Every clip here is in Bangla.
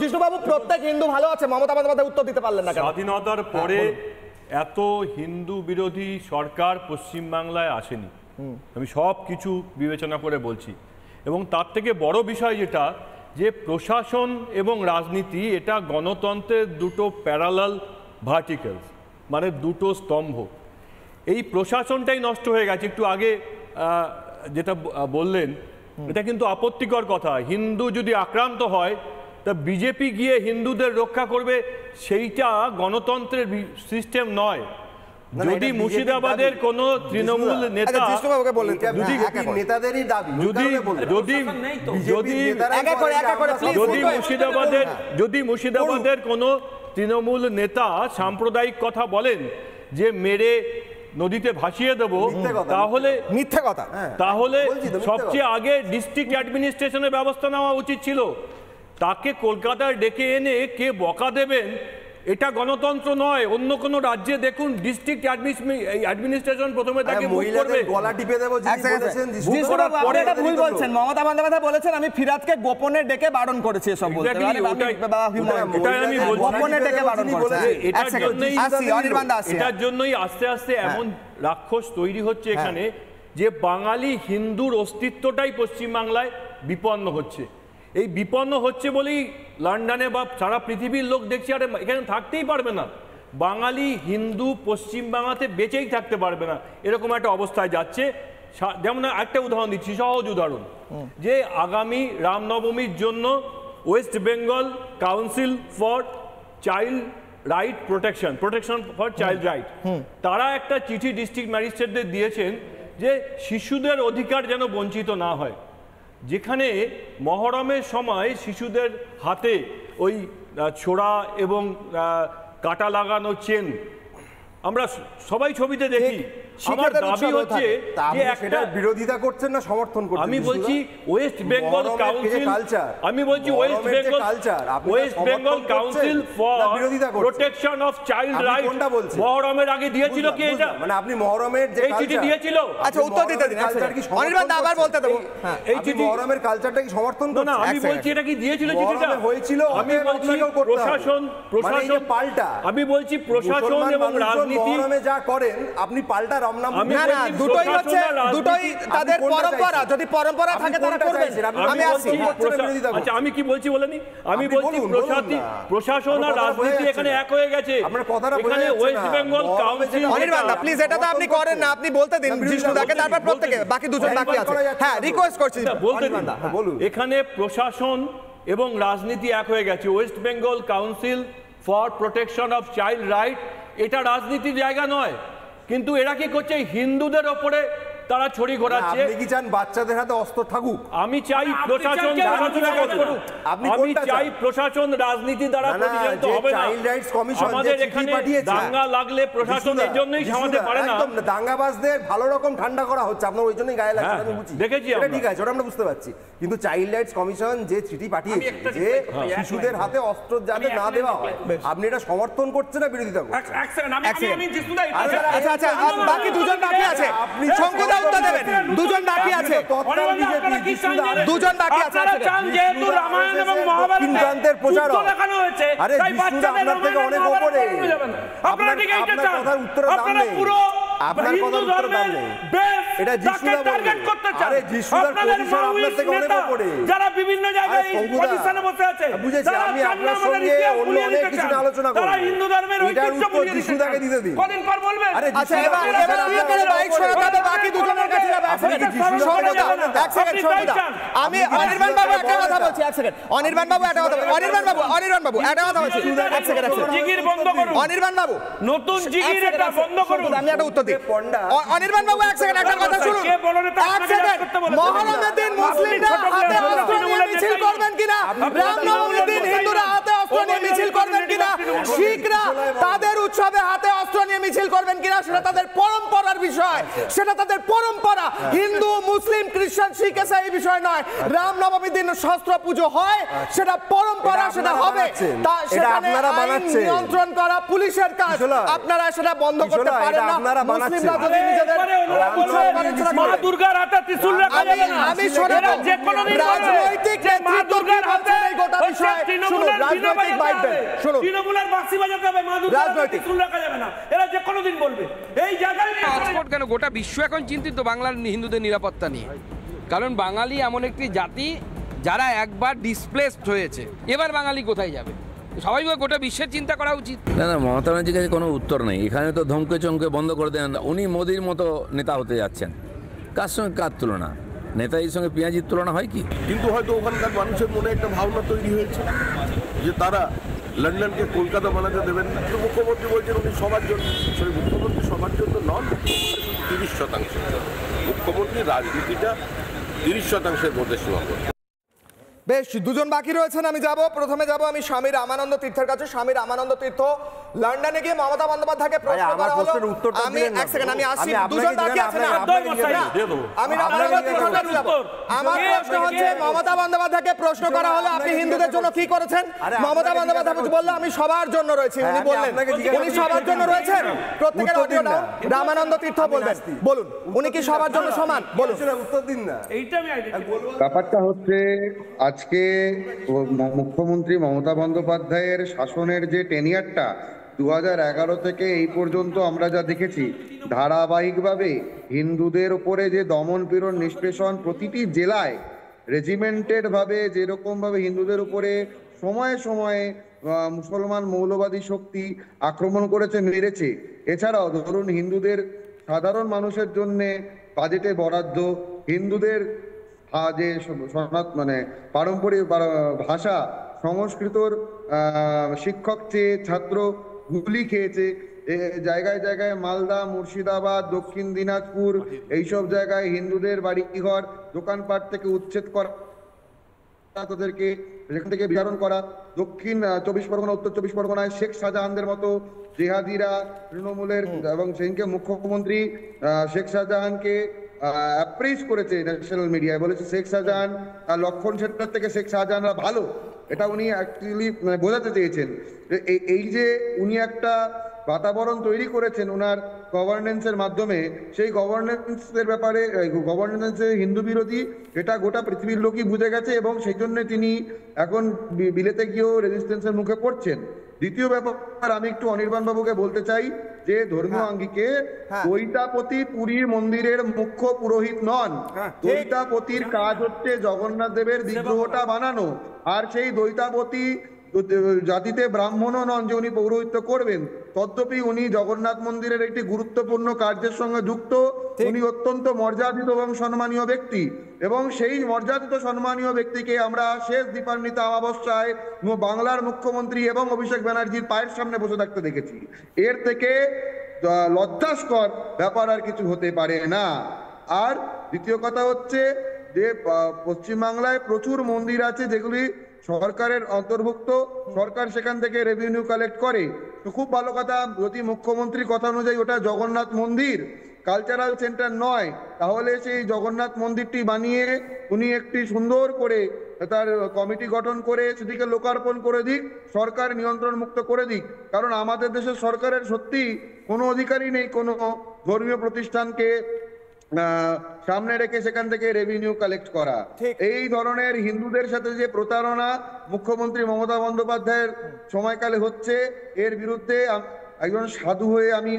জিষ্ণুবাবু প্রত্যেক হিন্দু ভালো আছে, মমতা বন্দ্যোপাধ্যায় উত্তর দিতে পারলেন না। স্বাধীনতার পরে এত হিন্দু বিরোধী সরকার পশ্চিমবাংলায় আসেনি, আমি সব কিছু বিবেচনা করে বলছি। এবং তার থেকে বড় বিষয় যেটা, যে প্রশাসন এবং রাজনীতি এটা গণতন্ত্রের দুটো প্যারালাল ভার্টিক্যালস, মানে দুটো স্তম্ভ। এই প্রশাসনটাই নষ্ট হয়ে গেছে। একটু আগে যেটা বললেন এটা কিন্তু আপত্তিকর কথা। হিন্দু যদি আক্রান্ত হয় তা বিজেপি গিয়ে হিন্দুদের রক্ষা করবে, সেইটা গণতন্ত্রের সিস্টেম নয়। যদি মুর্শিদাবাদের কোন তৃণমূল নেতা, যদি মুর্শিদাবাদের কোন তৃণমূল নেতা সাম্প্রদায়িক কথা বলেন যে মেরে নদীতে ভাসিয়ে দেব, তাহলে মিথ্যা কথা, তাহলে সবচেয়ে আগে ডিস্ট্রিক্ট অ্যাডমিনিস্ট্রেশনের ব্যবস্থা নেওয়া উচিত ছিল। তাকে কলকাতায় ডেকে এনে কে বকা দেবেন এটা গণতন্ত্র নয়। অন্য কোন রাজ্যে দেখুন ডিস্ট্রিক্ট অ্যাডমিনিস্ট্রেশন প্রথমে তাকে গলা টিপে দেব বলেছেন। ভুল বলছেন, মমতা বন্দ্যোপাধ্যায় বলেছেন আমি ফিরাজকে গোপনে ডেকে বারণ করেছি এসব বলতে। গোপনে ডেকে বারণ করেছি। এটার জন্যই আস্তে আস্তে এমন রাক্ষস তৈরি হচ্ছে এখানে, যে বাঙালি হিন্দুর অস্তিত্বটাই পশ্চিমবাংলায় বিপন্ন হচ্ছে। এই বিপন্ন হচ্ছে বলেই লন্ডনে বা সারা পৃথিবীর লোক দেখছি আরে এখানে থাকতেই পারবে না, বাঙালি হিন্দু পশ্চিমবাংলাতে বেঁচেই থাকতে পারবে না, এরকম একটা অবস্থায় যাচ্ছে। যেমন একটা উদাহরণ দিচ্ছি, সহজ উদাহরণ, যে আগামী রামনবমীর জন্য West Bengal council for child right protection for child right, তারা একটা চিঠি ডিস্ট্রিক্ট ম্যাজিস্ট্রেটদের দিয়েছেন যে শিশুদের অধিকার যেন বঞ্চিত না হয়। যেখানে মহরমের সময় শিশুদের হাতে ওই ছোড়া এবং কাটা লাগানো চেন আমরা সবাই ছবিতে দেখি, আমার দাবি হচ্ছে যে একটা বিরোধিতা করছেন না সমর্থন করছেন। আমি বলছি ওয়েস্ট বেঙ্গল কাউন্সিল, আমি বলছি West Bengal council for protection of child right মহরমের আগে দিয়েছিল কি এটা? মানে আপনি মহরমের যে এই চিঠি দিয়েছিল। আচ্ছা উত্তর দিতে দিন, অনির্বাণ আবার বলতে দেব। এই চিঠি মহরমের কালচারটা কি সমর্থন করছেন? না, আমি বলছি এটা কি দিয়েছিল চিঠিটা? হয়েছিল। আমি বলছি প্রশাসন পাল্টা, আমি বলছি প্রশাসন এবং রাজনীতি মহরমে যা করেন আপনি পাল্টা না না, দুটোই হচ্ছে, দুটোই তাদের পরম্পরা, যদি পরম্পরা থাকে তারা করবেন। আমি আসছি। আচ্ছা আমি কি বলছি বলেনি, আমি বলছি প্রশাসন আর রাজনীতি এখানে এক হয়ে গেছে। এখানে ওয়েস্ট বেঙ্গল কাউন্সিল, অনির্বাণ দা প্লিজ এটা তো আপনি করেন না, আপনি বলতে দিন জিষ্ণুদাকে, তারপর প্রত্যেকে বাকি দুজন বাকি আছে। হ্যাঁ রিকোয়েস্ট করছি বলতে দিন। এখানে প্রশাসন এবং রাজনীতি এক হয়ে গেছে। West Bengal council for protection of child right এটা রাজনীতির জায়গা নয়, কিন্তু এরা কি করছে হিন্দুদের ওপরে তারা ছড়ি ঘোরাচ্ছে। আপনি কি চান বাচ্চাদের হাতে অস্ত্র থাকুক? আমি চাই প্রশাসন করুক, আমি চাই প্রশাসন রাজনীতি দ্বারা পরিচালিত হবে না। চাইল্ড রাইটস কমিশন আমাদের এখানে দাঙ্গা লাগলে প্রশাসন এর জন্যই সামলাতে পারে না। একদম দাঙ্গাবাজদের ভালো রকম ঠান্ডা করা হচ্ছে, আপনার ওই জন্যই গায়ে লাগছে, আমি বুঝি, দেখেছি এটা ঠিক আছে, ওটা আমরা বুঝতে পারছি। কিন্তু চাইল্ড রাইটস কমিশন যে চিঠি পাঠিয়েছে যে শিশুদের হাতে অস্ত্র যাতে না দেওয়া হয়, আপনি এটা সমর্থন করছেন না বিরোধিতা করছেন? আচ্ছা আচ্ছা বাকি দুজন বাকি আছে, আপনি শঙ্কুদা উত্তর দেবেন। দুজন বাকি আছে, দুজন বাকি আছে। আপনারা চান যেহেতু রামায়ণ এবং মহাভারতের প্রচার দেখানো হয়েছে, তাই বাচ্চাদের আপনার থেকে অনেক উপরে আপনারা ঠিক এইটা চান। আপনারা পুরো আপনার কথা উত্তর দাম নেই, এটা যিশুদা টার্গেট করতে চান। আরে যিশুদার পজিশন আপনার থেকে অনেক উপরে, যারা বিভিন্ন জায়গায় পজিশনে বসে আছে, বুঝেছি। আমি আপনার সঙ্গে অন্য অনেক কিছু আলোচনা করব, তারা হিন্দু ধর্মের ঐতিহ্য বলিয়ে দিতে যিশুদাকে দিতে দিন, কদিন পর বলবেন। আচ্ছা এবার আপনারা বাইক সরাতে হবে, বাকি দুজনের কাছে যাবে। এক সেকেন্ড শঙ্কুদা, আমি অনির্বাণ বাবু একটা কথা বলছি, এক সেকেন্ড অনির্বাণ বাবু একটা কথা বলছি, অনির্বাণ বাবু একটা কথা বলছি, এক সেকেন্ড জিগির বন্ধ করুন অনির্বাণ বাবু, নতুন জিগির এটা বন্ধ করুন। আমি একটা উত্তর দিই অনির্বাণ বাবু, এক সেকেন্ড একটা কথা শুনুন, এক সেকেন্ড। মহরমের দিন মুসলিমরা হাতে অস্ত্র নিয়ে মিছিল করবেন কিনা, রামনবমীর দিন হিন্দুরা হাতে অস্ত্র নিয়ে মিছিল করবেন কিনা, শিখরা তাদের উৎসবে হাতে অস্ত্র নিয়ে মিছিল করবেন কিনা, সেটা তাদের পরম্পরার বিষয়, সেটা তাদের পরম্পরা। হিন্দু মুসলিম খ্রিস্টান শিখ এসা এই বিষয় নয়। রামনবমীর দিন শস্ত্র পুজো হয়, সেটা পরম্পরা, সেটা হবে। নিয়ন্ত্রণ করা পুলিশের কাজ, আপনারা সেটা বন্ধ করতে পারেন না। মুসলিমরা যদি নিজেদের মা দুর্গার হাতে ত্রিশূল রাখা যাবে না। আমি শোনেন, যে কোনো রাজনৈতিক নেতৃত্ব দুর্গার হাতে এই গোটা বিষয় শুনুন, রাজনৈতিক বাইট দেন। শুনুন, তৃণমূলের বাঁশি বাজাতে হবে, রাজনৈতিক শুন রাখা যাবে না, এরা যে কোনো দিন বলবে এই জায়গায়। হটস্পট কেন? গোটা বিশ্ব এখন চিন্তিত বাংলার হিন্দুদের নিরাপত্তা নিয়ে, কারণ বাঙালি এমন একটি জাতি যারা একবার ডিসপ্লেসড হয়েছে, এবার বাঙালি কোথায় যাবে? স্বাভাবিক গোটা বিশ্বের চিন্তা করা উচিত। না না, মমতা ব্যানার্জির কাছে কোনো উত্তর নেই। এখানে তো ধমকে চমকে বন্ধ করে দেন। উনি মোদির মতো নেতা হতে যাচ্ছেন, কার সঙ্গে কার তুলনা? নেতাজির সঙ্গে পেঁয়াজির তুলনা হয় কি? কিন্তু হয়তো ওখানকার মানুষের মনে একটা ভাবনা তৈরি হয়েছে যে তারা লন্ডনকে কলকাতা বানাতে দেবেন না। মুখ্যমন্ত্রী বলছেন উনি সবার জন্য, মুখ্যমন্ত্রী সবার জন্য নন, 30%। মুখ্যমন্ত্রী রাজনীতিটা 30%-এর মধ্যে সীমাবদ্ধ। বেশ, দুজন বাকি রয়েছেন, আমি যাব। প্রথমে যাব আমি স্বামী রামানন্দ তীর্থের কাছে। স্বামী রামানন্দ তীর্থ, লন্ডনে গিয়ে মমতা বন্দ্যোপাধ্যায়কে প্রশ্ন করা হলো। আমি এক সেকেন্ড, আমি আসি, দুজন বাকি আছেন। আমি রামানন্দ তীর্থের কাছে যাব। আমার প্রশ্ন হচ্ছে, মমতা বন্দ্যোপাধ্যায়কে প্রশ্ন করা হলো আপনি হিন্দুদের জন্য কি করেছেন? মমতা বন্দ্যোপাধ্যায় বললো আমি সবার জন্য রয়েছি। উনি বললেন উনি সবার জন্য রয়েছেন। প্রত্যেকের অডিও নাও। রামানন্দ তীর্থ বলবেন, বলুন উনি কি সবার জন্য সমান? বলুন, উত্তর দিন না। ব্যাপারটা হচ্ছে, আজকে মুখ্যমন্ত্রী মমতা বন্দ্যোপাধ্যায়ের শাসনের যে টেনিয়ারটা 2011 থেকে এই পর্যন্ত আমরা যা দেখেছি, ধারাবাহিকভাবে হিন্দুদের উপরে যে দমন পীড়ন নিষ্পেষণ, প্রতিটি জেলায় রেজিমেন্টেড ভাবে যেরকম ভাবে হিন্দুদের উপরে সময়ে সময়ে মুসলমান মৌলবাদী শক্তি আক্রমণ করেছে, মেরেছে। এছাড়াও ধরুন হিন্দুদের সাধারণ মানুষের জন্য বাজেটে বরাদ্দ, হিন্দুদের যে মানে পারম্পরিক ভাষা সংস্কৃতর শিক্ষক চেয়ে ছাত্র গুলি খেয়েছে। জায়গায় জায়গায় মালদা, মুর্শিদাবাদ, দক্ষিণ দিনাজপুর এইসব জায়গায় হিন্দুদের বাড়িঘর দোকানপাট থেকে উচ্ছেদ করা, তাদেরকে সেখান থেকে বিতরণ করা। দক্ষিণ 24 পরগনা, উত্তর 24 পরগনায় শেখ শাহজাহানদের মতো জেহাদিরা তৃণমূলের, এবং সেদিনকে মুখ্যমন্ত্রী শেখ শাহজাহানকে অ্যাপ্রিস করেছে ন্যাশনাল মিডিয়ায়, বলেছে শেখ শাহজাহান আর লক্ষণ সেন্টার থেকে শেখ শাহজাহানরা ভালো। এটা উনি অ্যাকচুয়ালি বোঝাতে চেয়েছেন। এই যে উনি একটা বাতাবরণ তৈরি করেছেন ওনার গভর্নেন্সের মাধ্যমে, সেই গভর্নেন্সের ব্যাপারে, গভর্নেন্সের হিন্দু বিরোধী, এটা গোটা পৃথিবীর লোকই বুঝে গেছে, এবং সেই জন্য তিনি এখন বিলেতে গিয়েও রেজিস্ট্যান্সের মুখে পড়ছেন। দ্বিতীয় ব্যাপার, আমি একটু অনির্বাণ বাবুকে বলতে চাই যে ধর্মীয় আঙ্গিকে দৈতাপতি পুরীর মন্দিরের মুখ্য পুরোহিত নন। দৈতাপতির কাজ হচ্ছে জগন্নাথ দেবের বিগ্রহটা বানানো, আর সেই দৈতাপতি জাতিতে ব্রাহ্মণও নন যে উনি পৌরোহিত্য করবেন। তদ্যপি উনি জগন্নাথ মন্দিরের একটি গুরুত্বপূর্ণ কার্যের সঙ্গে যুক্ত। উনি অত্যন্ত মর্যাদিত এবং সম্মানীয় ব্যক্তি, এবং সেই মর্যাদিত সম্মানীয় ব্যক্তিকে আমরা শেষ দীপান্বিতা অমাবস্যায় বাংলার মুখ্যমন্ত্রী এবং অভিষেক ব্যানার্জির পায়ের সামনে বসে থাকতে দেখেছি। এর থেকে লজ্জাস্কর ব্যাপার আর কিছু হতে পারে না। আর দ্বিতীয় কথা হচ্ছে যে পশ্চিমবাংলায় প্রচুর মন্দির আছে যেগুলি সরকারের অন্তর্ভুক্ত, সরকার সেখান থেকে রেভিনিউ কালেক্ট করে। তো খুব ভালো কথা, যদি মুখ্যমন্ত্রীর কথা অনুযায়ী ওটা জগন্নাথ মন্দির, কালচারাল সেন্টার নয়, তাহলে সেই জগন্নাথ মন্দিরটি বানিয়ে উনি একটি সুন্দর করে তার কমিটি গঠন করে সেটিকে লোকার্পণ করে দিক, সরকার নিয়ন্ত্রণ মুক্ত করে দিক। কারণ আমাদের দেশের সরকারের সত্যি কোনো অধিকারই নেই কোনো ধর্মীয় প্রতিষ্ঠানকে সামনে রেখে সেখান থেকে রেভিনিউ কালেক্ট করা। এই ধরনের হিন্দুদের সাথে যে প্রতারণা মুখ্যমন্ত্রী মমতা বন্দ্যোপাধ্যায়ের সময়কালে হচ্ছে, এর বিরুদ্ধে একজন সাধু হয়ে আমি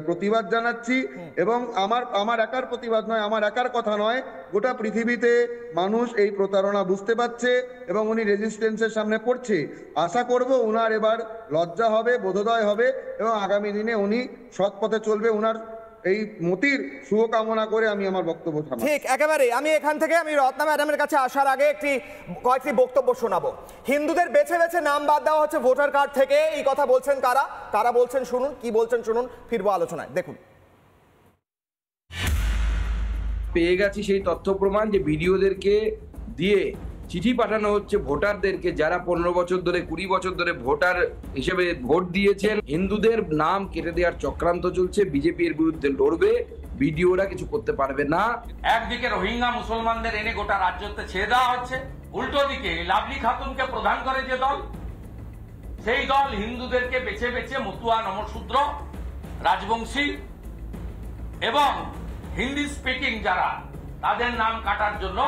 প্রতিবাদ জানাচ্ছি। এবং আমার একার প্রতিবাদ নয়, আমার একার কথা নয়, গোটা পৃথিবীতে মানুষ এই প্রতারণা বুঝতে পারছে এবং উনি রেজিস্ট্যান্সের সামনে পড়ছে। আশা করব উনার এবার লজ্জা হবে, বোধোদয় হবে, এবং আগামী দিনে উনি সৎ পথে চলবে। উনার এই মতির শুভকামনা করে আমি আমার বক্তব্য থামাচ্ছি। ঠিক, একেবারে। আমি এখান থেকে আমি রত্না ম্যাডামের কাছে আসার আগে কয়েকটি বক্তব্য শোনাবো। হিন্দুদের বেছে বেছে নাম বাদ দেওয়া হচ্ছে ভোটার কার্ড থেকে, এই কথা বলছেন কারা বলছেন শুনুন, কি বলছেন শুনুন, ফিরবো আলোচনায়। দেখুন, পেয়ে গেছি সেই তথ্য প্রমাণ যে ভিডিওদেরকে দিয়ে চিঠি পাঠানো হচ্ছে ভোটারদেরকে, যারা 15 বছর ধরে 20 বছর ধরে ভোটার হিসেবে ভোট দিয়েছেন। হিন্দুদের নাম কেটে দেওয়ার চক্রান্ত চলছে, বিজেপি এর বিরুদ্ধে লড়বে, বিডিওরা কিছু করতে পারবে না। একদিকে রোহিঙ্গা মুসলমানদের এনে গোটা রাজ্যতে ছেড়ে দেওয়া হচ্ছে, উল্টো দিকে লাভলি খাতুনকে প্রধান করে যে দল, সেই দল হিন্দুদেরকে বেছে বেছে মতুয়া, নমশূদ্র, রাজবংশী এবং হিন্দি স্পিকিং যারা, তাদের নাম কাটার জন্য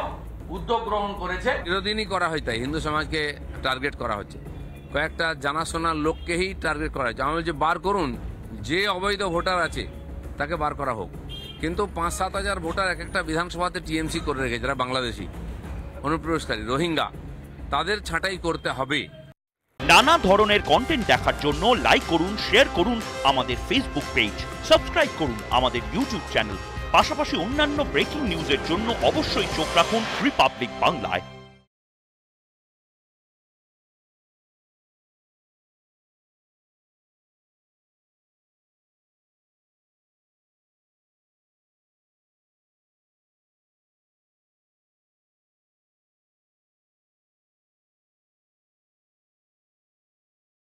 উদ্যোগ গ্রহণ করেছে। চিরদিনই করা হয়, তাই হিন্দু সমাজকে টার্গেট করা হচ্ছে। কয়েকটা জানাশোনার লোককেই টার্গেট করা হয়েছে। আমি বলছি বার করুন, যে অবৈধ ভোটার আছে তাকে বার করা হোক, কিন্তু 5-7 হাজার ভোটার এক একটা বিধানসভাতে টিএমসি করে রেখেছে, যারা বাংলাদেশি অনুপ্রবেশকারী রোহিঙ্গা, তাদের ছাঁটাই করতে হবে। নানা ধরনের কন্টেন্ট দেখার জন্য লাইক করুন, শেয়ার করুন আমাদের ফেসবুক পেজ, সাবস্ক্রাইব করুন আমাদের ইউটিউব চ্যানেল। পাশাপাশি অন্যান্য ব্রেকিং নিউজের জন্য অবশ্যই চোখ রাখুন রিপাবলিক বাংলায়।